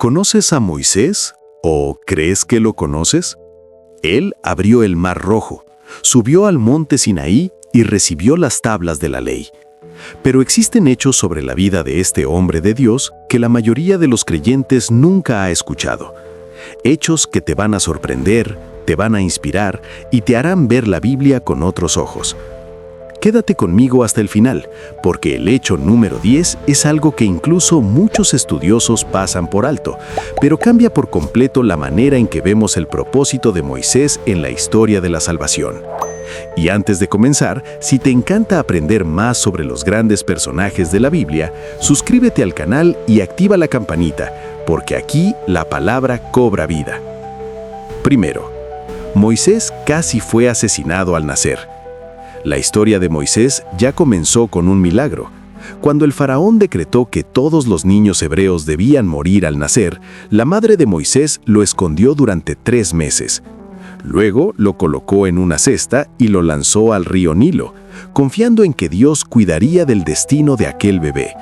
¿Conoces a Moisés? ¿O crees que lo conoces? Él abrió el Mar Rojo, subió al monte Sinaí y recibió las tablas de la ley. Pero existen hechos sobre la vida de este hombre de Dios que la mayoría de los creyentes nunca ha escuchado. Hechos que te van a sorprender, te van a inspirar y te harán ver la Biblia con otros ojos. Quédate conmigo hasta el final, porque el hecho número 10 es algo que incluso muchos estudiosos pasan por alto, pero cambia por completo la manera en que vemos el propósito de Moisés en la historia de la salvación. Y antes de comenzar, si te encanta aprender más sobre los grandes personajes de la Biblia, suscríbete al canal y activa la campanita, porque aquí la palabra cobra vida. Primero, Moisés casi fue asesinado al nacer. La historia de Moisés ya comenzó con un milagro. Cuando el faraón decretó que todos los niños hebreos debían morir al nacer, la madre de Moisés lo escondió durante 3 meses. Luego lo colocó en una cesta y lo lanzó al río Nilo, confiando en que Dios cuidaría del destino de aquel bebé.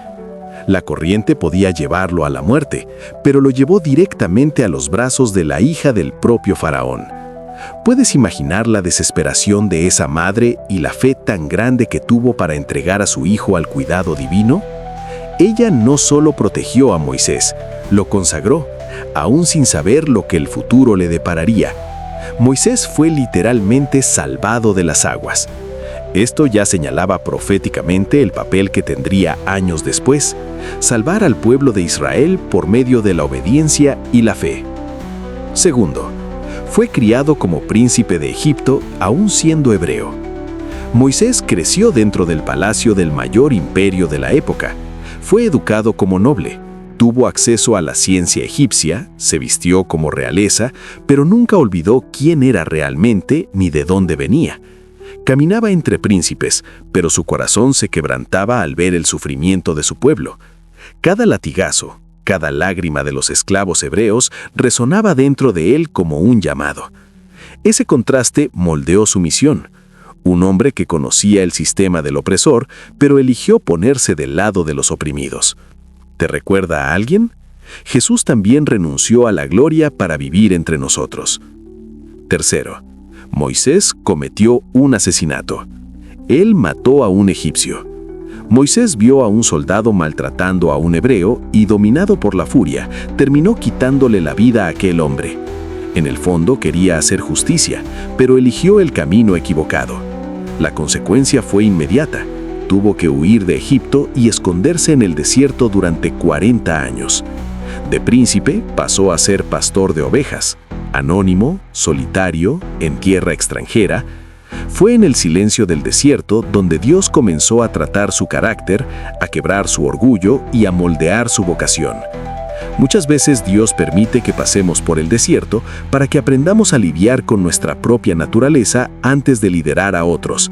La corriente podía llevarlo a la muerte, pero lo llevó directamente a los brazos de la hija del propio faraón. ¿Puedes imaginar la desesperación de esa madre y la fe tan grande que tuvo para entregar a su hijo al cuidado divino? Ella no solo protegió a Moisés, lo consagró, aún sin saber lo que el futuro le depararía. Moisés fue literalmente salvado de las aguas. Esto ya señalaba proféticamente el papel que tendría años después, salvar al pueblo de Israel por medio de la obediencia y la fe. Segundo, fue criado como príncipe de Egipto, aún siendo hebreo. Moisés creció dentro del palacio del mayor imperio de la época. Fue educado como noble, tuvo acceso a la ciencia egipcia, se vistió como realeza, pero nunca olvidó quién era realmente ni de dónde venía. Caminaba entre príncipes, pero su corazón se quebrantaba al ver el sufrimiento de su pueblo. Cada latigazo, cada lágrima de los esclavos hebreos resonaba dentro de él como un llamado. Ese contraste moldeó su misión. Un hombre que conocía el sistema del opresor, pero eligió ponerse del lado de los oprimidos. ¿Te recuerda a alguien? Jesús también renunció a la gloria para vivir entre nosotros. Tercero, Moisés cometió un asesinato. Él mató a un egipcio. Moisés vio a un soldado maltratando a un hebreo y, dominado por la furia, terminó quitándole la vida a aquel hombre. En el fondo quería hacer justicia, pero eligió el camino equivocado. La consecuencia fue inmediata. Tuvo que huir de Egipto y esconderse en el desierto durante 40 años. De príncipe pasó a ser pastor de ovejas, anónimo, solitario, en tierra extranjera. Fue en el silencio del desierto donde Dios comenzó a tratar su carácter, a quebrar su orgullo y a moldear su vocación. Muchas veces Dios permite que pasemos por el desierto para que aprendamos a lidiar con nuestra propia naturaleza antes de liderar a otros.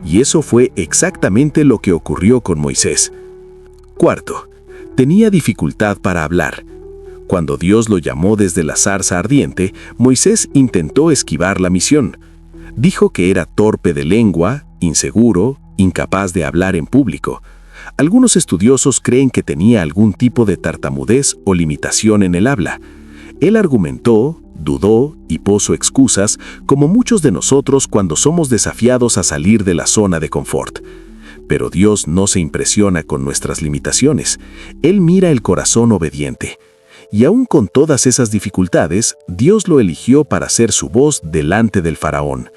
Y eso fue exactamente lo que ocurrió con Moisés. Cuarto, tenía dificultad para hablar. Cuando Dios lo llamó desde la zarza ardiente, Moisés intentó esquivar la misión. Dijo que era torpe de lengua, inseguro, incapaz de hablar en público. Algunos estudiosos creen que tenía algún tipo de tartamudez o limitación en el habla. Él argumentó, dudó y puso excusas, como muchos de nosotros cuando somos desafiados a salir de la zona de confort. Pero Dios no se impresiona con nuestras limitaciones. Él mira el corazón obediente. Y aún con todas esas dificultades, Dios lo eligió para ser su voz delante del faraón.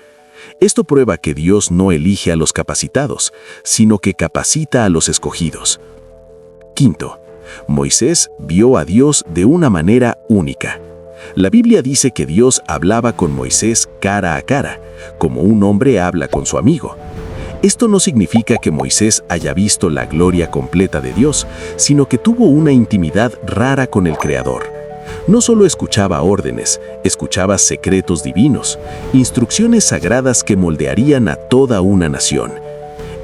Esto prueba que Dios no elige a los capacitados, sino que capacita a los escogidos. Quinto, Moisés vio a Dios de una manera única. La Biblia dice que Dios hablaba con Moisés cara a cara, como un hombre habla con su amigo. Esto no significa que Moisés haya visto la gloria completa de Dios, sino que tuvo una intimidad rara con el Creador. No solo escuchaba órdenes, escuchaba secretos divinos, instrucciones sagradas que moldearían a toda una nación.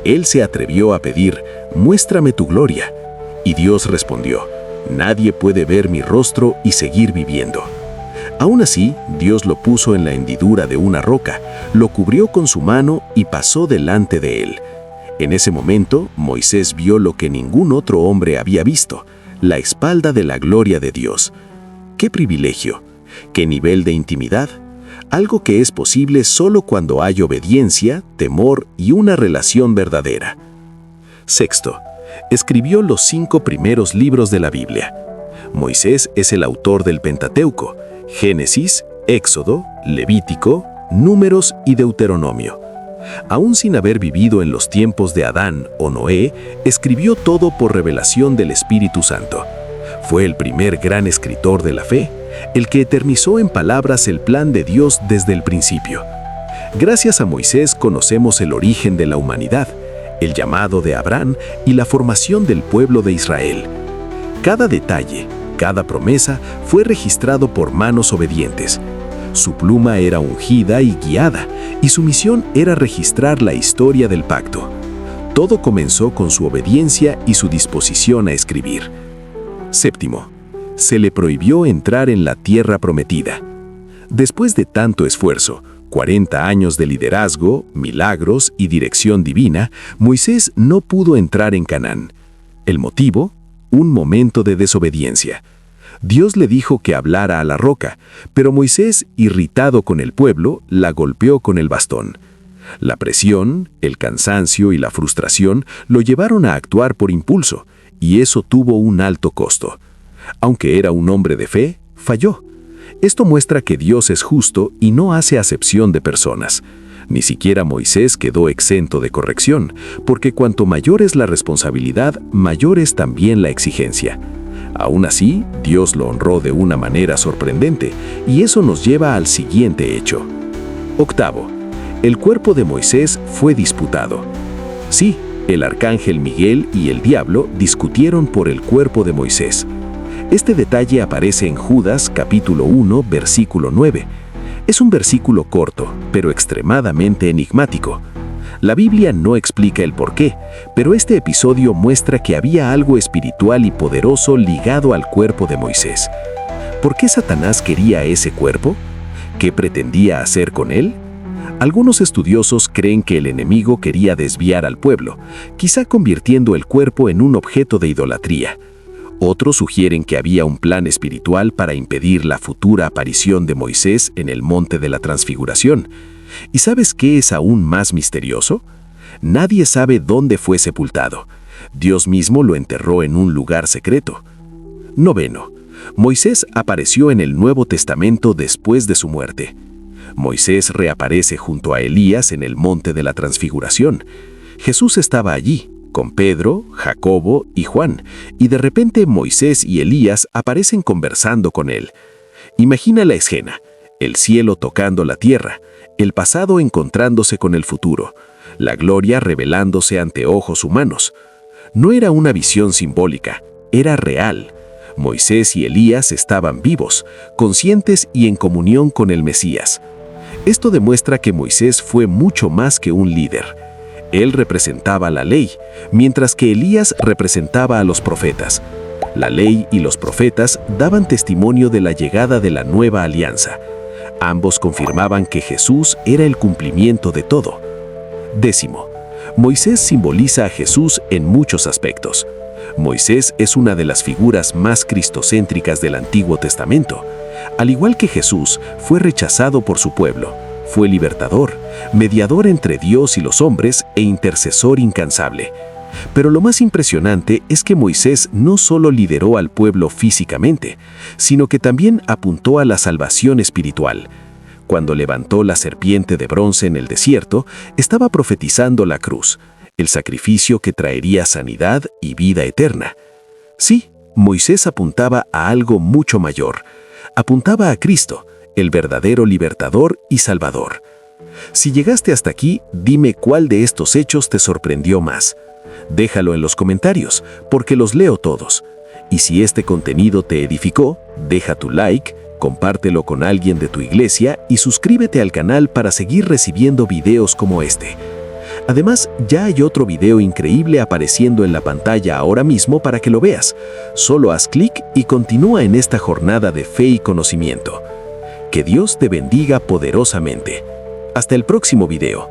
Él se atrevió a pedir, «Muéstrame tu gloria». Y Dios respondió, «Nadie puede ver mi rostro y seguir viviendo». Aún así, Dios lo puso en la hendidura de una roca, lo cubrió con su mano y pasó delante de él. En ese momento, Moisés vio lo que ningún otro hombre había visto, la espalda de la gloria de Dios. ¡Qué privilegio! ¡Qué nivel de intimidad! Algo que es posible solo cuando hay obediencia, temor y una relación verdadera. Sexto, escribió los 5 primeros libros de la Biblia. Moisés es el autor del Pentateuco, Génesis, Éxodo, Levítico, Números y Deuteronomio. Aún sin haber vivido en los tiempos de Adán o Noé, escribió todo por revelación del Espíritu Santo. Fue el primer gran escritor de la fe, el que eternizó en palabras el plan de Dios desde el principio. Gracias a Moisés conocemos el origen de la humanidad, el llamado de Abraham y la formación del pueblo de Israel. Cada detalle, cada promesa fue registrado por manos obedientes. Su pluma era ungida y guiada, y su misión era registrar la historia del pacto. Todo comenzó con su obediencia y su disposición a escribir. Séptimo, se le prohibió entrar en la tierra prometida. Después de tanto esfuerzo, 40 años de liderazgo, milagros y dirección divina, Moisés no pudo entrar en Canaán. ¿El motivo? Un momento de desobediencia. Dios le dijo que hablara a la roca, pero Moisés, irritado con el pueblo, la golpeó con el bastón. La presión, el cansancio y la frustración lo llevaron a actuar por impulso, y eso tuvo un alto costo. Aunque era un hombre de fe, falló. Esto muestra que Dios es justo y no hace acepción de personas. Ni siquiera Moisés quedó exento de corrección, porque cuanto mayor es la responsabilidad, mayor es también la exigencia. Aún así, Dios lo honró de una manera sorprendente, y eso nos lleva al siguiente hecho. Octavo, el cuerpo de Moisés fue disputado. Sí, el arcángel Miguel y el diablo discutieron por el cuerpo de Moisés. Este detalle aparece en Judas capítulo 1, versículo 9. Es un versículo corto, pero extremadamente enigmático. La Biblia no explica el porqué, pero este episodio muestra que había algo espiritual y poderoso ligado al cuerpo de Moisés. ¿Por qué Satanás quería ese cuerpo? ¿Qué pretendía hacer con él? Algunos estudiosos creen que el enemigo quería desviar al pueblo, quizá convirtiendo el cuerpo en un objeto de idolatría. Otros sugieren que había un plan espiritual para impedir la futura aparición de Moisés en el monte de la Transfiguración. ¿Y sabes qué es aún más misterioso? Nadie sabe dónde fue sepultado. Dios mismo lo enterró en un lugar secreto. Noveno, Moisés apareció en el Nuevo Testamento después de su muerte. Moisés reaparece junto a Elías en el monte de la Transfiguración. Jesús estaba allí, con Pedro, Jacobo y Juan, y de repente Moisés y Elías aparecen conversando con él. Imagina la escena, el cielo tocando la tierra, el pasado encontrándose con el futuro, la gloria revelándose ante ojos humanos. No era una visión simbólica, era real. Moisés y Elías estaban vivos, conscientes y en comunión con el Mesías. Esto demuestra que Moisés fue mucho más que un líder. Él representaba la ley, mientras que Elías representaba a los profetas. La ley y los profetas daban testimonio de la llegada de la nueva alianza. Ambos confirmaban que Jesús era el cumplimiento de todo. Décimo, Moisés simboliza a Jesús en muchos aspectos. Moisés es una de las figuras más cristocéntricas del Antiguo Testamento. Al igual que Jesús, fue rechazado por su pueblo. Fue libertador, mediador entre Dios y los hombres e intercesor incansable. Pero lo más impresionante es que Moisés no solo lideró al pueblo físicamente, sino que también apuntó a la salvación espiritual. Cuando levantó la serpiente de bronce en el desierto, estaba profetizando la cruz, el sacrificio que traería sanidad y vida eterna. Sí, Moisés apuntaba a algo mucho mayor. Apuntaba a Cristo, el verdadero libertador y salvador. Si llegaste hasta aquí, dime cuál de estos hechos te sorprendió más. Déjalo en los comentarios, porque los leo todos. Y si este contenido te edificó, deja tu like, compártelo con alguien de tu iglesia y suscríbete al canal para seguir recibiendo videos como este. Además, ya hay otro video increíble apareciendo en la pantalla ahora mismo para que lo veas. Solo haz clic y continúa en esta jornada de fe y conocimiento. Que Dios te bendiga poderosamente. Hasta el próximo video.